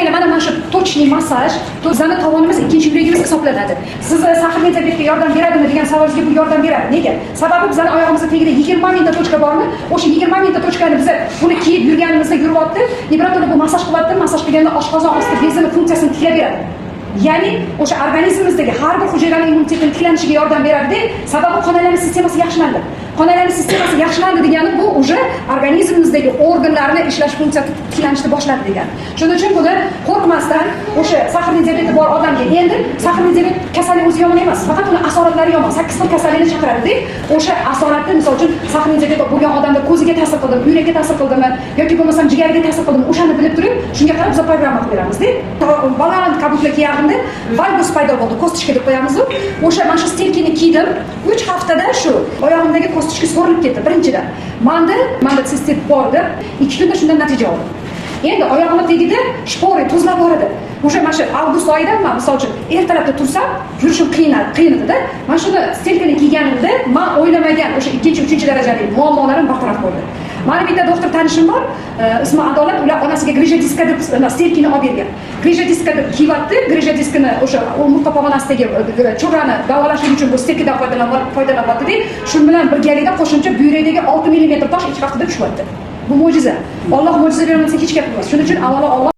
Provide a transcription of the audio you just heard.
qaranglar, mana shu точный massaj, bizning tovonimiz ikkinchi yuragimiz hisoblanadi. Siz Sahrli diabetga yordam beradimi degan savolingizga bu yordam beradi. Nega? Sababi bizning oyog'imizning tagida 20 mingta tochka bormi? O'sha 20 mingta tochkani biz buni kiyib yurganimizda yuryapti. Liberatorda bu massaj qilyapti. Massaj qilganda oshqozon osti bezini funksiyasini tiklab beradi. Ya'ni o'sha organizmimizdagi har bir hujayraning immunitetini tiklanishiga yordam beradi. Sababi qon aylanish sistemasi yaxshilandi. Qon aylanish sistemasi yaxshilandi degani bu o'sha organizmimizdagi organlarni ishlash funksiyasi tiklanishni boshladi degani. Shuning uchun buni qo'rqmasdan o'sha sahrli diabeti bor odamga endi sahrli diabet kasallik o'zi yomon emas, faqat uni asoratlari yomon. 8 xil kasallikni chaqiradi. O'sha asoratni misol uchun sahrli diabet bo'lgan odamda ko'ziga ta'sir qildimi, yurakka ta'sir qildimi yoki bo'lmasam jigariga ta'sir qildimi, o'shani bilib turib, shunga qarab biz programma qilib beramiz-da. Baland kabuklar kiyardim, valgus paydo bo'ldi, kostichka deb qo'yamiz. O'sha mana shu stelkini kiydim. 3 haftada shu oyog'imdagi kostichka so'rilib ketdi birinchidan. Manda sistit bordi. 2 kunda shundan natija oldim. Endi oyog'imning tagida shpori tuzlab bor edi. O'sha mana shu avgust oyida men misol uchun ertalabda tursam, yurishim qiyin edi-da. Mana shuni stelkini kiyganimda men o'ylamagan o'sha 2-3 darajali muammolarim bartaraf bo'ldi. Mana bitta doktor tanishim bor, ismi Adolat, ular onasiga grija diska deb stelkini olib bergan. Grija diska deb kiyapti, grija diskini o'sha umurtqa pog'onasidagi cho'rani davolash uchun bu stelkidan foydalanyapti. Shu bilan birgalikda qo'shimcha buyrakdagi 6 mm tosh 2 haftada tushyapti. Bu mo'jiza. Alloh mo'jiza bermasa hech gap emas. Shuning uchun avvalo Alloh